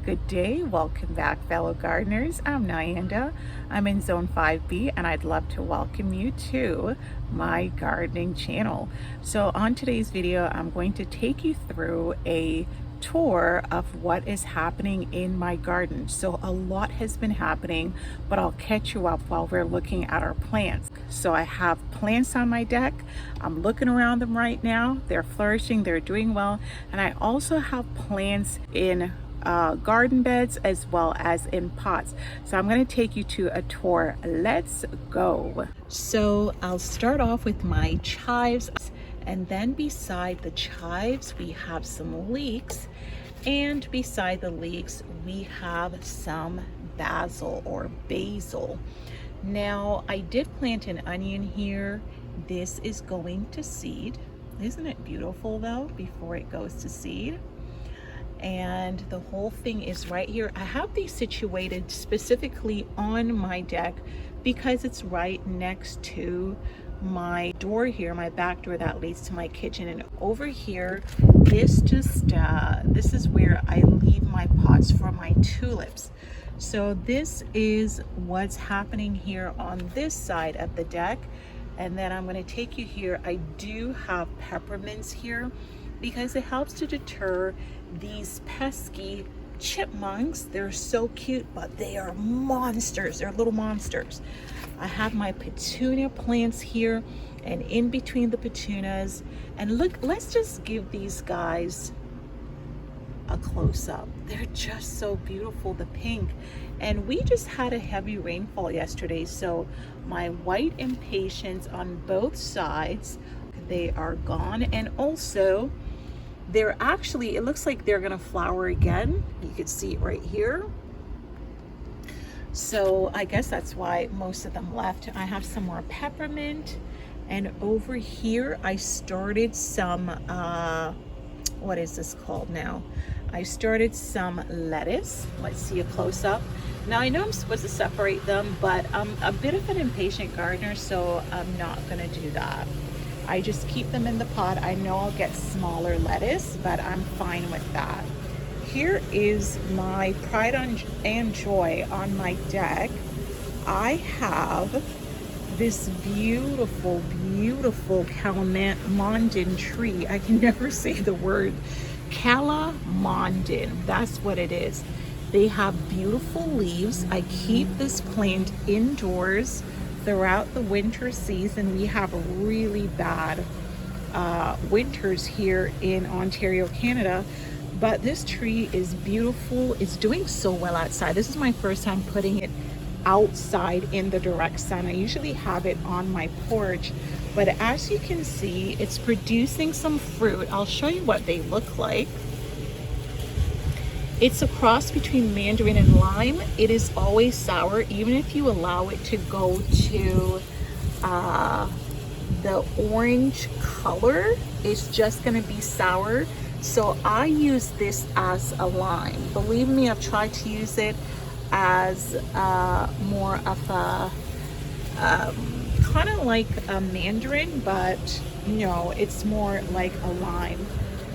Good day, welcome back fellow gardeners. I'm Nyanda. I'm in zone 5B and I'd love to welcome you to my gardening channel. So on today's video, I'm going to take you through a tour of what is happening in my garden. So a lot has been happening, but I'll catch you up while we're looking at our plants. So I have plants on my deck. I'm looking around them right now. They're flourishing, they're doing well. And I also have plants in garden beds as well as in pots. So I'm going to take you to a tour. Let's go. So I'll start off with my chives, and then beside the chives we have some leeks, and beside the leeks we have some basil. Now I did plant an onion here. This is going to seed. Isn't it beautiful though before it goes to seed? And the whole thing is right here. I have these situated specifically on my deck because it's right next to my door here, my back door that leads to my kitchen. And over here, this is where I leave my pots for my tulips. So this is what's happening here on this side of the deck. And then I'm going to take you here. I do have peppermints here because it helps to deter these pesky chipmunks. They're so cute, but they are monsters. They're little monsters. I have my petunia plants here, and in between the petunias, and look, let's just give these guys a close-up. They're just so beautiful, the pink. And we just had a heavy rainfall yesterday, so my white impatiens on both sides, they are gone. And also they're actually, it looks like they're gonna flower again. You can see it right here. So I guess that's why most of them left. I have some more peppermint, and over here I started some what is this called now? I started some lettuce. Let's see a close-up. Now I know I'm supposed to separate them, but I'm a bit of an impatient gardener, so I'm not gonna do that. I just keep them in the pot. I know I'll get smaller lettuce, but I'm fine with that. Here is my pride and joy on my deck. I have this beautiful calamondin tree. I can never say the word. Calamondin, that's what it is. They have beautiful leaves. I keep this plant indoors throughout the winter season. We have really bad winters here in Ontario, Canada, but this tree is beautiful. It's doing so well outside. This is my first time putting it outside in the direct sun. I usually have it on my porch, but as you can see, it's producing some fruit. I'll show you what they look like. It's a cross between mandarin and lime. It is always sour, even if you allow it to go to the orange color, it's just gonna be sour. So I use this as a lime. Believe me, I've tried to use it as more of a kind of like a mandarin, but no, it's more like a lime.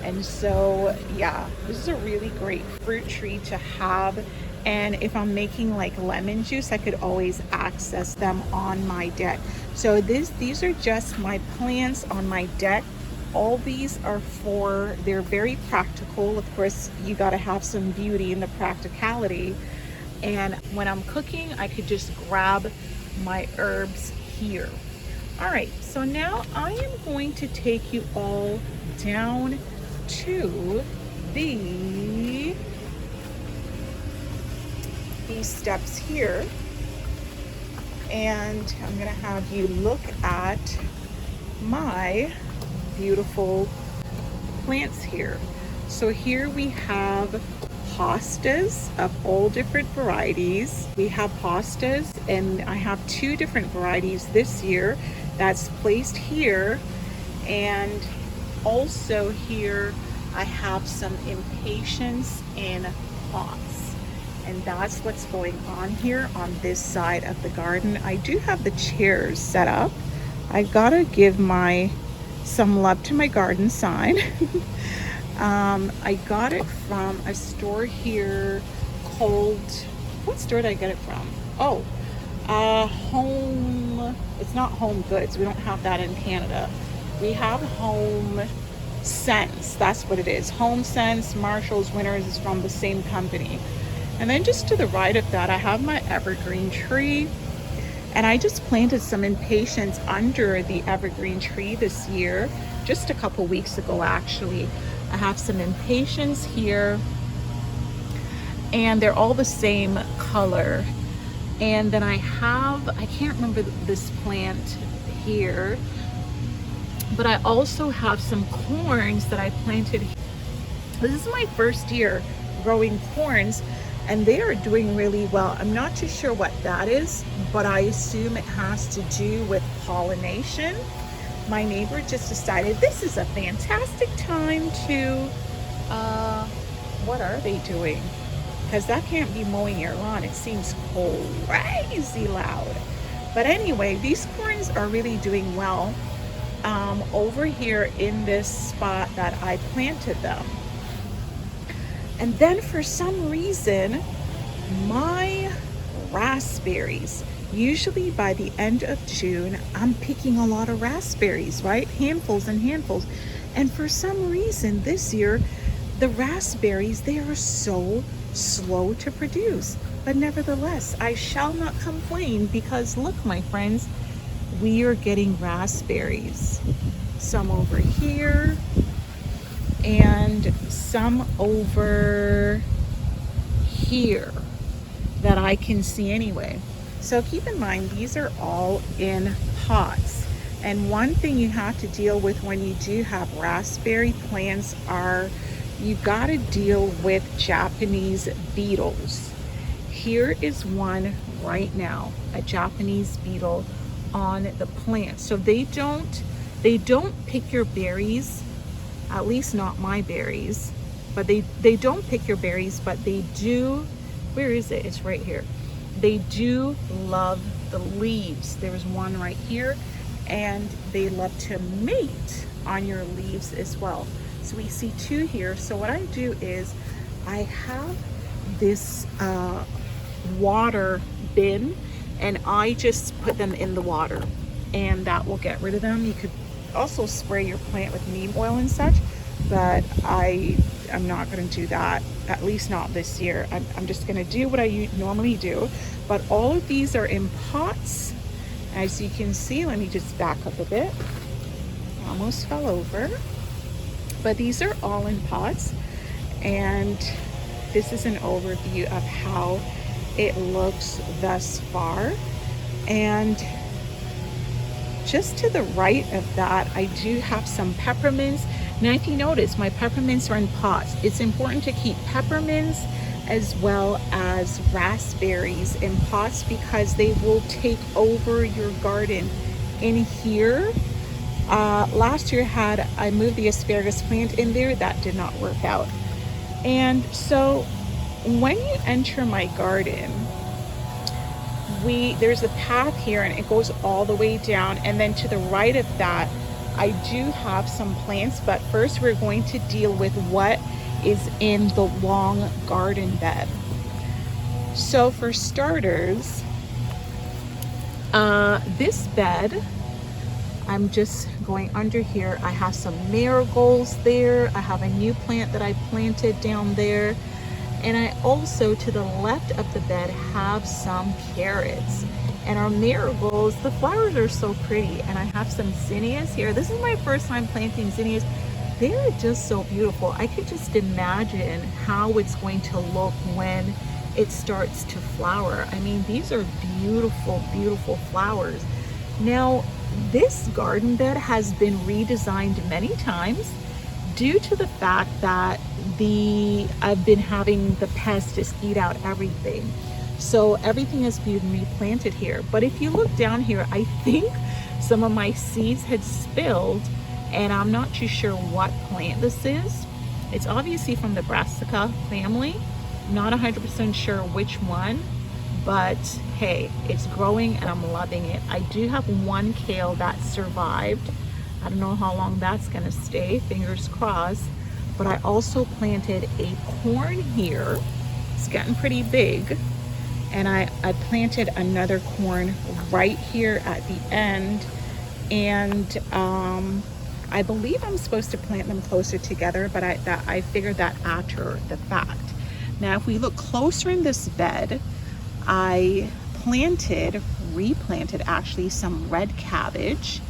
And so yeah, this is a really great fruit tree to have. And if I'm making like lemon juice, I could always access them on my deck. So these are just my plants on my deck. All these are they're very practical. Of course, you got to have some beauty in the practicality. And when I'm cooking, I could just grab my herbs here. All right, so now I am going to take you all down to these steps here, and I'm gonna have you look at my beautiful plants here. So here we have hostas of all different varieties. We have hostas, and I have two different varieties this year that's placed here, and also here I have some impatiens in pots, and that's what's going on here on this side of the garden. I do have the chairs set up. I gotta give some love to my garden sign. I got it from a store here called, what store did I get it from? Oh, Home, it's not Home Goods. We don't have that in Canada. We have Home Sense. That's what it is. Home Sense, Marshalls, Winners is from the same company. And then just to the right of that, I have my evergreen tree. And I just planted some impatiens under the evergreen tree this year, just a couple weeks ago actually. I have some impatiens here, and they're all the same color. And then I can't remember this plant here, but I also have some corns that I planted. This is my first year growing corns, and they are doing really well. I'm not too sure what that is, but I assume it has to do with pollination. My neighbor just decided this is a fantastic time to, what are they doing? Because that can't be mowing your lawn. It seems crazy loud. But anyway, these corns are really doing well over here in this spot that I planted them. And then for some reason, my raspberries, usually by the end of June, I'm picking a lot of raspberries, right? Handfuls and handfuls. And for some reason this year, the raspberries, they are so slow to produce. But nevertheless, I shall not complain, because look, my friends, we are getting raspberries. Some over here and some over here that I can see anyway. So keep in mind, these are all in pots. And one thing you have to deal with when you do have raspberry plants are, you gotta deal with Japanese beetles. Here is one right now, a Japanese beetle on the plant. So they don't pick your berries, at least not my berries, but they don't pick your berries, but they do, where is it? It's right here. They do love the leaves. There's one right here, and they love to mate on your leaves as well. So we see two here. So what I do is I have this water bin, and I just put them in the water, and that will get rid of them. You could also spray your plant with neem oil and such, but I'm not going to do that, at least not this year. I'm just going to do what I normally do. But all of these are in pots, as you can see. Let me just back up a bit. Almost fell over. But these are all in pots, and this is an overview of how it looks thus far. And just to the right of that, I do have some peppermints. Now if you notice, my peppermints are in pots. It's important to keep peppermints as well as raspberries in pots, because they will take over your garden. In here, last year I moved the asparagus plant in there. That did not work out. And so when you enter my garden, there's a path here, and it goes all the way down, and then to the right of that I do have some plants. But first we're going to deal with what is in the long garden bed. So for starters, this bed, I'm just going under here. I have some marigolds there. I have a new plant that I planted down there. And I also, to the left of the bed, have some carrots. And our marigolds, the flowers are so pretty. And I have some zinnias here. This is my first time planting zinnias. They're just so beautiful. I could just imagine how it's going to look when it starts to flower. I mean, these are beautiful, beautiful flowers. Now, this garden bed has been redesigned many times due to the fact that I've been having the pests just eat out everything. So everything has been replanted here. But if you look down here, I think some of my seeds had spilled, and I'm not too sure what plant this is. It's obviously from the Brassica family. Not 100% sure which one, but hey, it's growing and I'm loving it. I do have one kale that survived. I don't know how long that's gonna stay, fingers crossed. But I also planted a corn here, It's getting pretty big. And I planted another corn right here at the end. And I believe I'm supposed to plant them closer together, but I figured that after the fact. Now, if we look closer in this bed, I replanted actually some red cabbage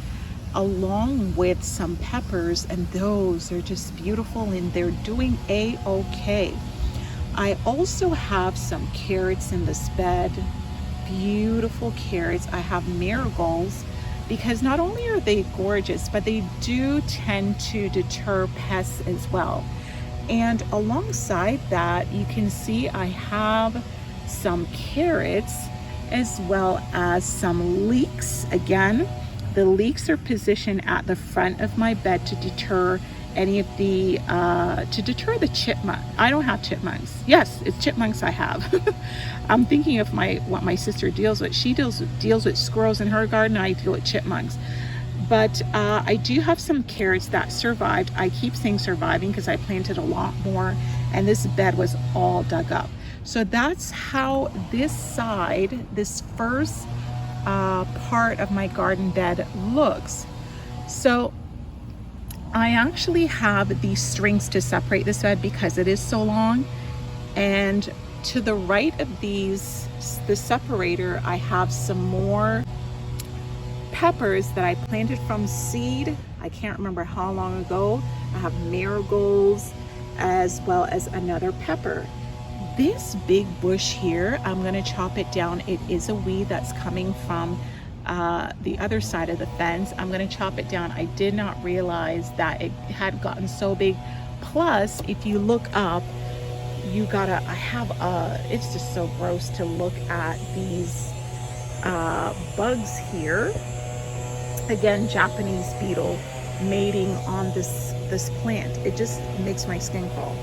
along with some peppers, and those are just beautiful and they're doing a-okay. I also have some carrots in this bed, beautiful carrots. I have marigolds because not only are they gorgeous, but they do tend to deter pests as well. And alongside that, you can see I have some carrots as well as some leeks. Again, the leeks are positioned at the front of my bed to deter any of the the chipmunk. I don't have chipmunks. Yes, it's chipmunks I have. I'm thinking of what my sister deals with. She deals with squirrels in her garden, and I deal with chipmunks. But I do have some carrots that survived. I keep saying surviving because I planted a lot more, and this bed was all dug up. So that's how this side, this first part of my garden bed looks. So I actually have these strings to separate this bed because it is so long, and to the right of the separator, I have some more peppers that I planted from seed. I can't remember how long ago. I have marigolds as well as another pepper. This big bush here, I'm going to chop it down. It is a weed that's coming from the other side of the fence. I'm going to chop it down. I did not realize that it had gotten so big. Plus, if you look up, it's just so gross to look at these bugs here. Again, Japanese beetle mating on this plant. It just makes my skin crawl.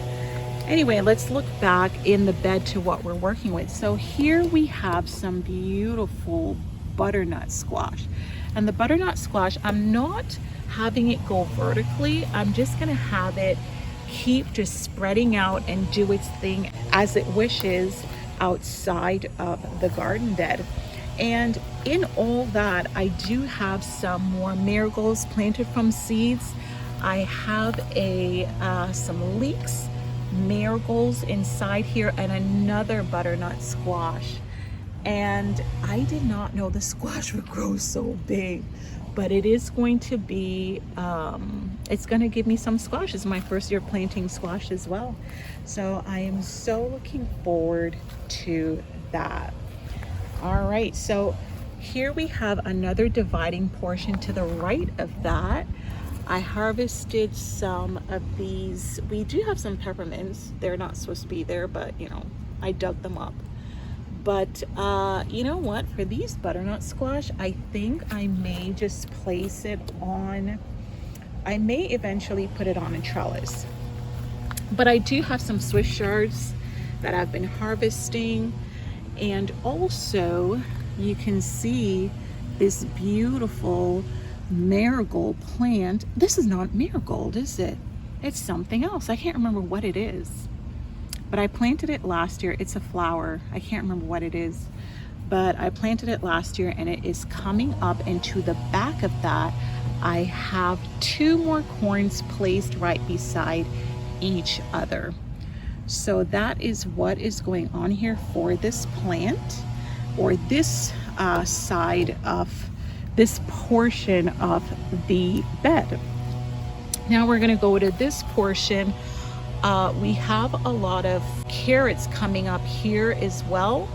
Anyway, let's look back in the bed to what we're working with. So here we have some beautiful butternut squash. And the butternut squash, I'm not having it go vertically. I'm just gonna have it keep just spreading out and do its thing as it wishes outside of the garden bed. And in all that, I do have some more marigolds planted from seeds. I have some leeks, marigolds inside here, and another butternut squash. And I did not know the squash would grow so big, but it is going to be, it's going to give me some squash. It's my first year planting squash as well. So I am so looking forward to that. All right, so here we have another dividing portion to the right of that. I harvested some of these. We do have some peppermints. They're not supposed to be there, but you know, I dug them up. But you know what? For these butternut squash, I think I may just place it on, I may eventually put it on a trellis. But I do have some Swiss chards that I've been harvesting. And also, you can see this beautiful marigold plant. This is not marigold, is it? It's something else. I can't remember what it is. But I planted it last year. It's a flower. I can't remember what it is. But I planted it last year, and it is coming up. And to the back of that, I have 2 more corns placed right beside each other. So that is what is going on here for this plant, or this side of this portion of the bed. Now we're going to go to this portion. We have a lot of carrots coming up here as well,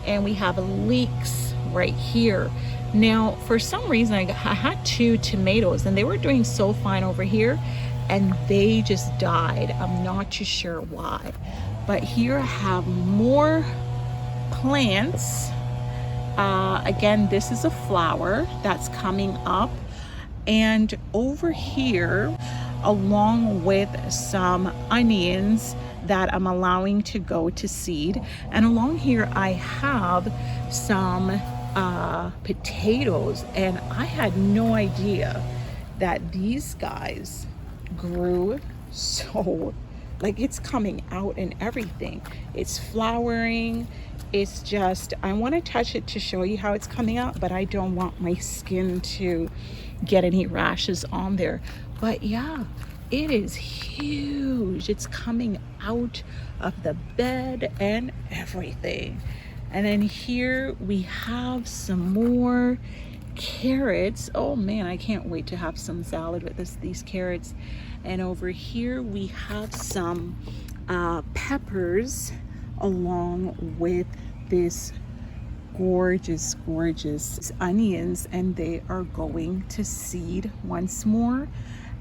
and we have leeks right here. Now for some reason I had 2 tomatoes and they were doing so fine over here, and they just died. I'm not too sure why. But here I have more plants. Again, this is a flower that's coming up. And over here, along with some onions that I'm allowing to go to seed. And along here, I have some potatoes. And I had no idea that these guys grew so like it's coming out and everything. It's flowering. It's just, I want to touch it to show you how it's coming out, but I don't want my skin to get any rashes on there. But yeah, it is huge. It's coming out of the bed and everything. And then here we have some more carrots. Oh man, I can't wait to have some salad with these carrots. And over here we have some peppers along with this gorgeous onions, and they are going to seed once more.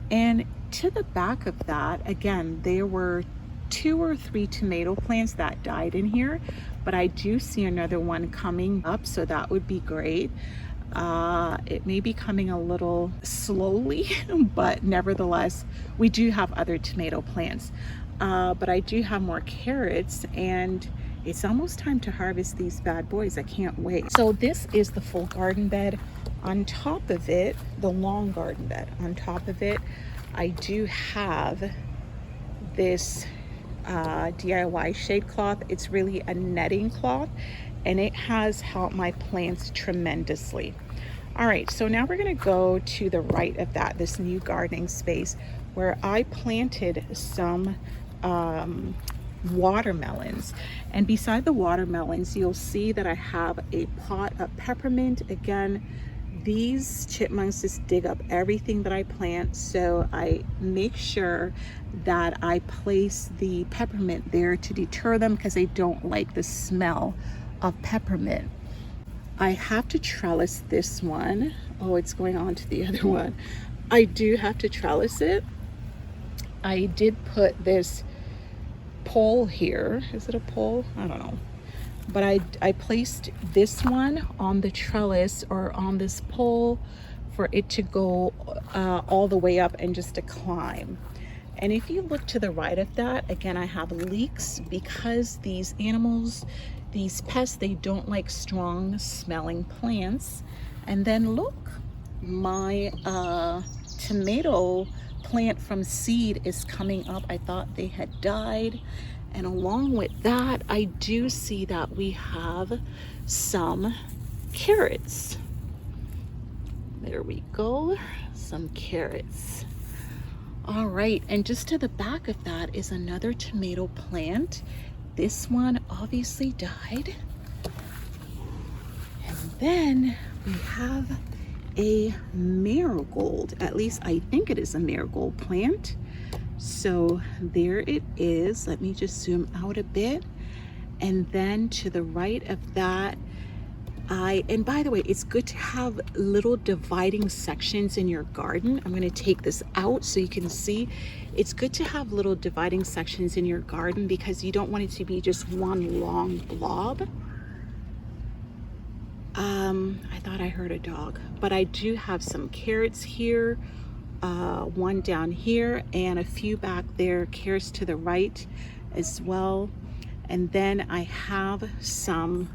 And to the back of that, again, there were 2 or 3 tomato plants that died in here, but I do see another one coming up, so that would be great. It may be coming a little slowly, but nevertheless, we do have other tomato plants. But I do have more carrots, and it's almost time to harvest these bad boys. I can't wait. So this is the full garden bed. On top of it, the long garden bed, on top of it, I do have this DIY shade cloth. It's really a netting cloth, and it has helped my plants tremendously. All right, so now we're gonna go to the right of that, this new gardening space where I planted some watermelons. And beside the watermelons, you'll see that I have a pot of peppermint. Again, these chipmunks just dig up everything that I plant, so I make sure that I place the peppermint there to deter them because they don't like the smell of peppermint. I have to trellis this one. Oh, it's going on to the other one. I do have to trellis it. I did put this pole here. Is it a pole? I don't know. But I placed this one on the trellis or on this pole for it to go all the way up and just to climb. And if you look to the right of that, again, I have leeks because these animals, these pests, they don't like strong smelling plants. And then look, my tomato plant from seed is coming up. I thought they had died. And along with that, I do see that we have some carrots. There we go, some carrots. All right, and just to the back of that is another tomato plant. This one obviously died. And then we have a marigold. At least I think it is a marigold plant. So there it is. Let me just zoom out a bit. And then to the right of that, and by the way, it's good to have little dividing sections in your garden. I'm going to take this out so you can see. It's good to have little dividing sections in your garden because you don't want it to be just one long blob. I thought I heard a dog, but I do have some carrots here, one down here and a few back there, carrots to the right as well. And then I have some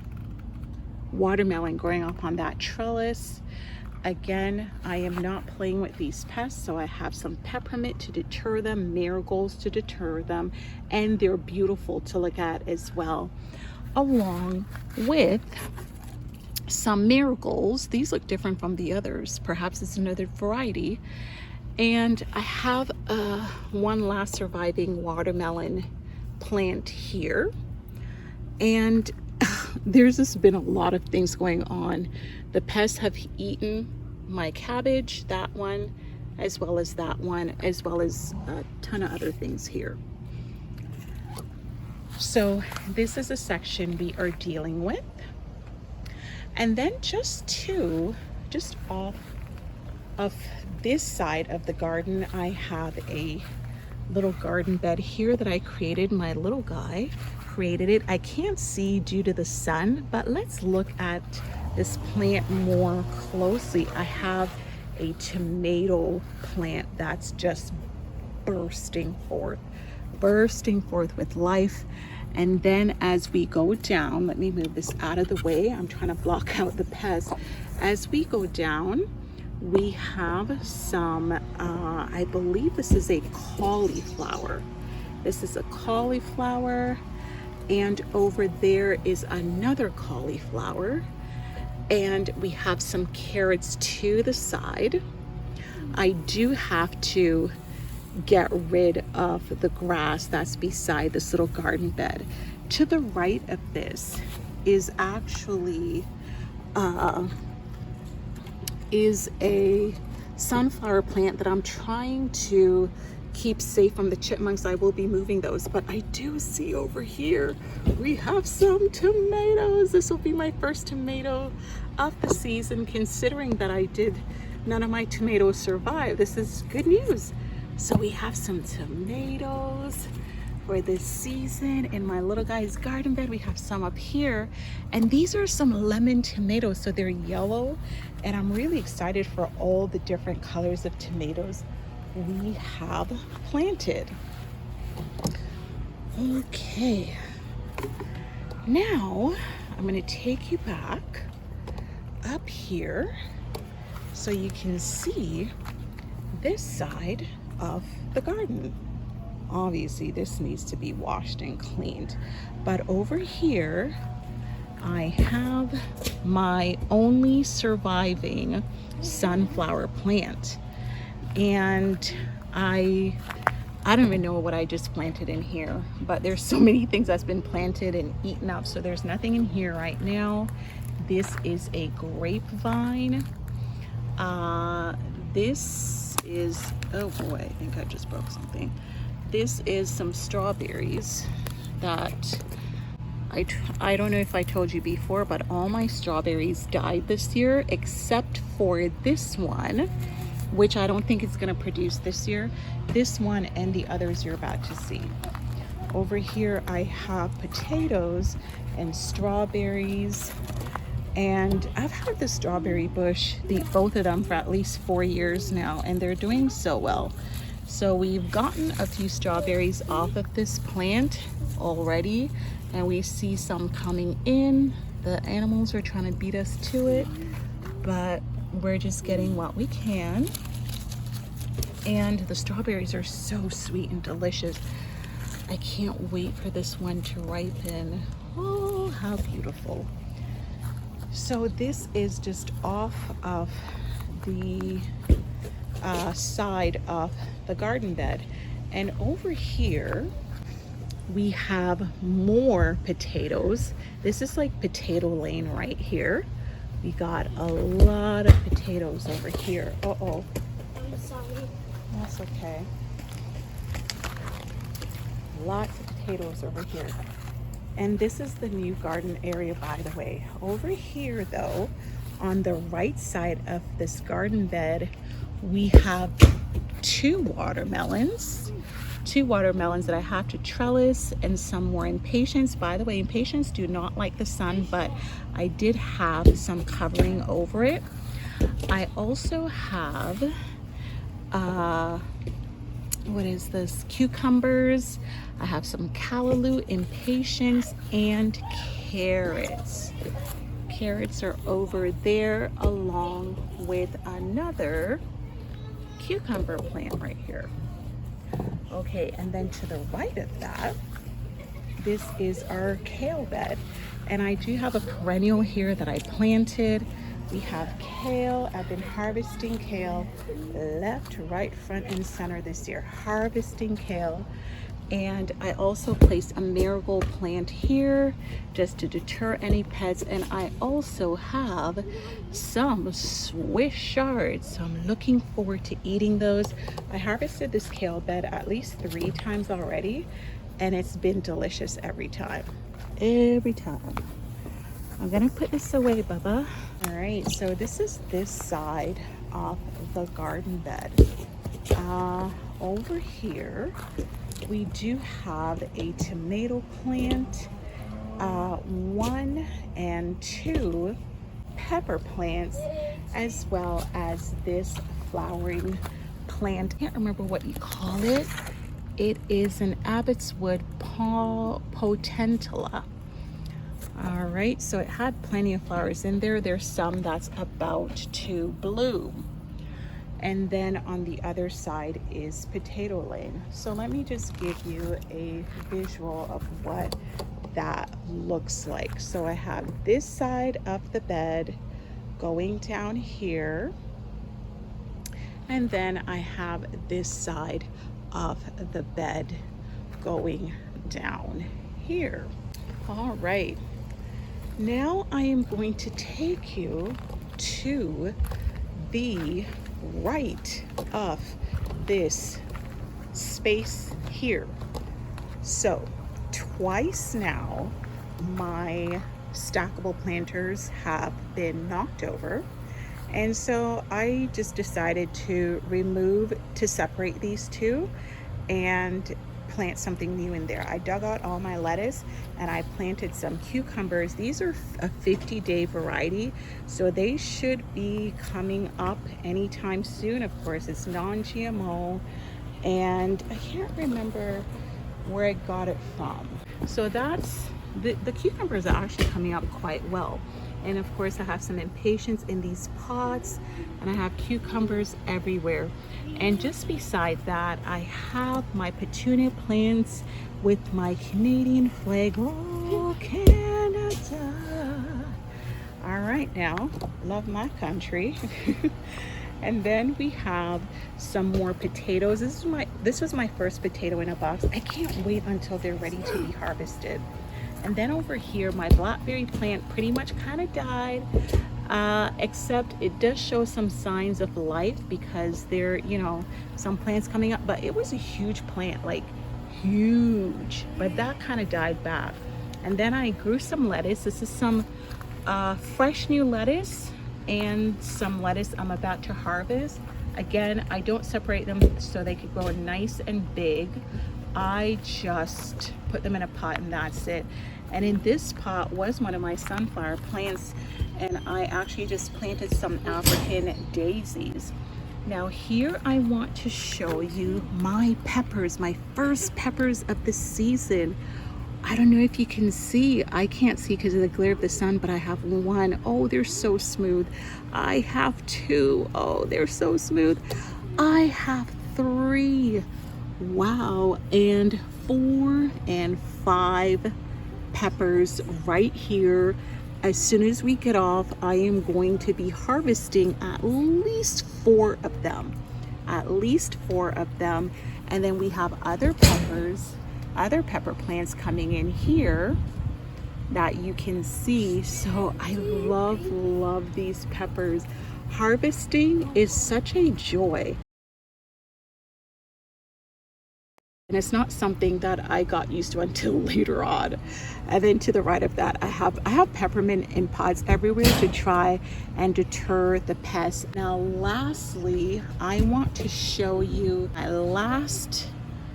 watermelon growing up on that trellis. Again, I am not playing with these pests, so I have some peppermint to deter them, marigolds to deter them, and they're beautiful to look at as well, along with some marigolds. These look different from the others. Perhaps it's another variety. And I have one last surviving watermelon plant here. And there's just been a lot of things going on. The pests have eaten my cabbage, that one, as well as that one, as well as a ton of other things here. So this is a section we are dealing with. And then just off of this side of the garden, I have a little garden bed here that I created. My little guy created it. I can't see due to the sun, but let's look at this plant more closely. I have a tomato plant that's just bursting forth with life. And then as we go down, let me move this out of the way. I'm trying to block out the pests. As we go down, we have some, I believe this is a cauliflower. This is a cauliflower, and over there is another cauliflower, and we have some carrots to the side. I do have to get rid of the grass that's beside this little garden bed. To the right of this is actually is a sunflower plant that I'm trying to keep safe from the chipmunks. I will be moving those, but I do see over here we have some tomatoes. This will be my first tomato of the season, considering that none of my tomatoes survive. This is good news. So we have some tomatoes for this season in my little guy's garden bed. We have some up here, and these are some lemon tomatoes, so they're yellow, and I'm really excited for all the different colors of tomatoes we have planted. Okay, now I'm going to take you back up here so you can see this side of the garden. Obviously this needs to be washed and cleaned, but over here I have my only surviving sunflower plant, and I don't even know what I just planted in here, but there's so many things that's been planted and eaten up, so there's nothing in here right now. This is a grapevine. This is, oh boy, I think I just broke something. This is some strawberries that I don't know if I told you before, but all my strawberries died this year except for this one, which I don't think it's gonna produce this year. This one and the others you're about to see. Over here I have potatoes and strawberries, and I've had the strawberry bush, both of them, for at least 4 years now, and they're doing so well. So we've gotten a few strawberries off of this plant already, and we see some coming in. The animals are trying to beat us to it, but we're just getting what we can. And the strawberries are so sweet and delicious. I can't wait for this one to ripen. Oh, how beautiful. So this is just off of the side of the garden bed, and over here we have more potatoes. This is like potato lane right here. We got a lot of potatoes over here. Uh-oh. I'm sorry. That's okay. Lots of potatoes over here. And this is the new garden area, by the way. Over here though, on the right side of this garden bed, we have two watermelons that I have to trellis, and some more impatiens. By the way, impatiens do not like the sun, but I did have some covering over it. I also have what is this, cucumbers. I have some callaloo, impatiens, and carrots. Carrots are over there along with another cucumber plant right here. Okay, and then to the right of that, this is our kale bed, and I do have a perennial here that I planted. We have kale. I've been harvesting kale left, right, front, and center this year. Harvesting kale. And I also placed a marigold plant here just to deter any pets. And I also have some Swiss chards, so I'm looking forward to eating those. I harvested this kale bed at least 3 times already, and it's been delicious every time. Every time. I'm gonna put this away, Bubba. All right, so this is this side of the garden bed. Over here, we do have a tomato plant, 1 and 2 pepper plants, as well as this flowering plant. I can't remember what you call it. It is an Abbotswood potentilla. All right, so it had plenty of flowers in there. There's some that's about to bloom. And then on the other side is potato lane. So let me just give you a visual of what that looks like. So I have this side of the bed going down here, and then I have this side of the bed going down here. All right, now I am going to take you to the right of this space here. So twice now my stackable planters have been knocked over, and so I just decided to separate these two and plant something new in there. I dug out all my lettuce and I planted some cucumbers. These are a 50-day variety, so they should be coming up anytime soon. Of course, it's non-GMO, and I can't remember where I got it from. So that's the cucumbers are actually coming up quite well. And of course I have some impatiens in these pots, and I have cucumbers everywhere. And just beside that, I have my petunia plants with my Canadian flag. Oh, Canada. All right, now, love my country. And then we have some more potatoes. This was my first potato in a box. I can't wait until they're ready to be harvested. And then over here, my blackberry plant pretty much kind of died, except it does show some signs of life because there, you know, some plants coming up, but it was a huge plant, like huge, but that kind of died back. And then I grew some lettuce. This is some fresh new lettuce and some lettuce I'm about to harvest. Again, I don't separate them so they could grow nice and big. I just put them in a pot and that's it. And in this pot was one of my sunflower plants, and I actually just planted some African daisies. Now here I want to show you my peppers, my first peppers of the season. I don't know if you can see. I can't see because of the glare of the sun, but I have one. Oh, they're so smooth. I have two. Oh, they're so smooth. I have three. Wow. And 4 and 5 peppers right here. As soon as we get off, I am going to be harvesting at least 4 of them. At least 4 of them. And then we have other peppers, other pepper plants coming in here that you can see. So I love these peppers. Harvesting is such a joy. And it's not something that I got used to until later on. And then to the right of that, I have peppermint in pots everywhere to try and deter the pests. Now, lastly, I want to show you my last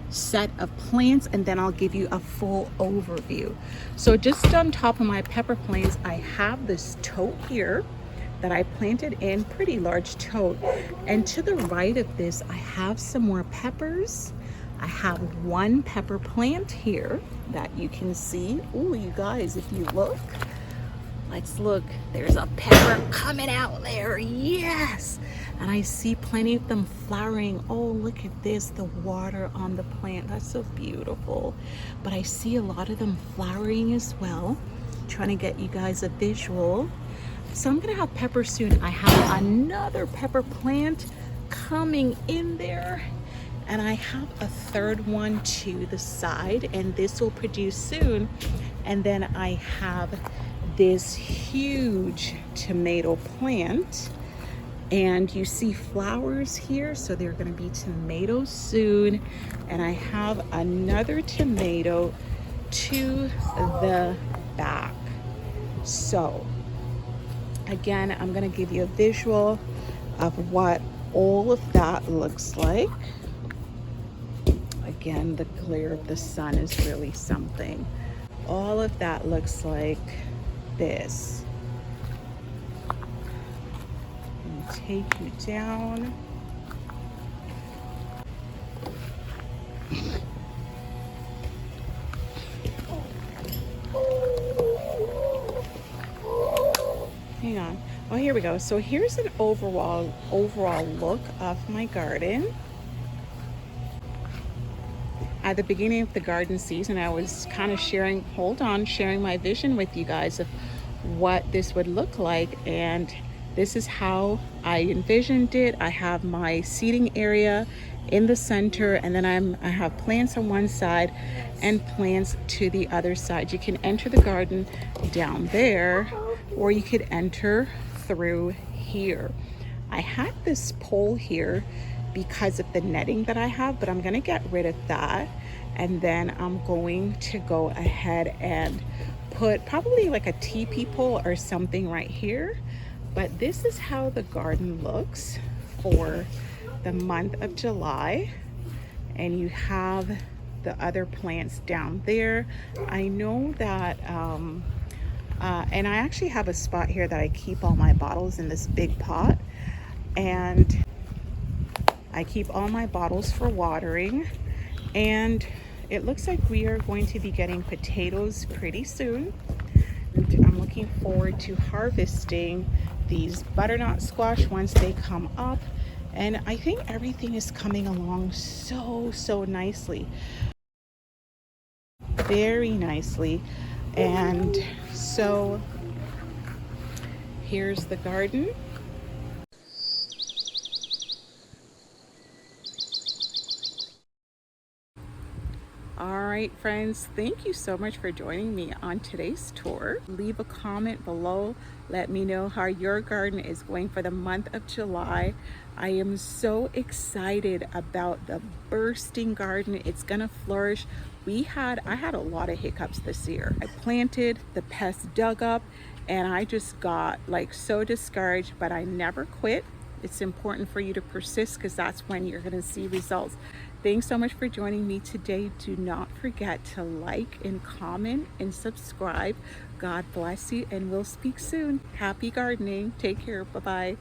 set of plants, and then I'll give you a full overview. So just on top of my pepper plants, I have this tote here that I planted in, pretty large tote. And to the right of this, I have some more peppers. I have one pepper plant here that you can see. Oh, you guys, if you look, let's look. There's a pepper coming out there. Yes. And I see plenty of them flowering. Oh, look at this, the water on the plant. That's so beautiful. But I see a lot of them flowering as well. Trying to get you guys a visual. So I'm gonna have pepper soon. I have another pepper plant coming in there. And I have a third one to the side, and this will produce soon. And then I have this huge tomato plant, and you see flowers here, so they're gonna be tomatoes soon. And I have another tomato to the back. So again, I'm gonna give you a visual of what all of that looks like. Again, the glare of the sun is really something. All of that looks like this. And take you down. Hang on. Oh, here we go. So here's an overall look of my garden. At the beginning of the garden season, I was kind of sharing my vision with you guys of what this would look like, and this is how I envisioned it. I have my seating area in the center, and then I have plants on one side and plants to the other side. You can enter the garden down there, or you could enter through here. I had this pole here because of the netting that I have, but I'm gonna get rid of that, and then I'm going to go ahead and put probably like a teepee pole or something right here. But this is how the garden looks for the month of July, and you have the other plants down there. I know that and I actually have a spot here that I keep all my bottles in this big pot, and I keep all my bottles for watering. And it looks like we are going to be getting potatoes pretty soon. I'm looking forward to harvesting these butternut squash once they come up, and I think everything is coming along so nicely, very nicely. And so here's the garden. All right, friends, thank you so much for joining me on today's tour. Leave a comment below. Let me know how your garden is going for the month of July. I am so excited about the bursting garden. It's gonna flourish. I had a lot of hiccups this year. I planted, the pests dug up, and I just got like so discouraged, but I never quit. It's important for you to persist, because that's when you're going to see results. Thanks so much for joining me today. Do not forget to like and comment and subscribe. God bless you, and we'll speak soon. Happy gardening. Take care. Bye-bye.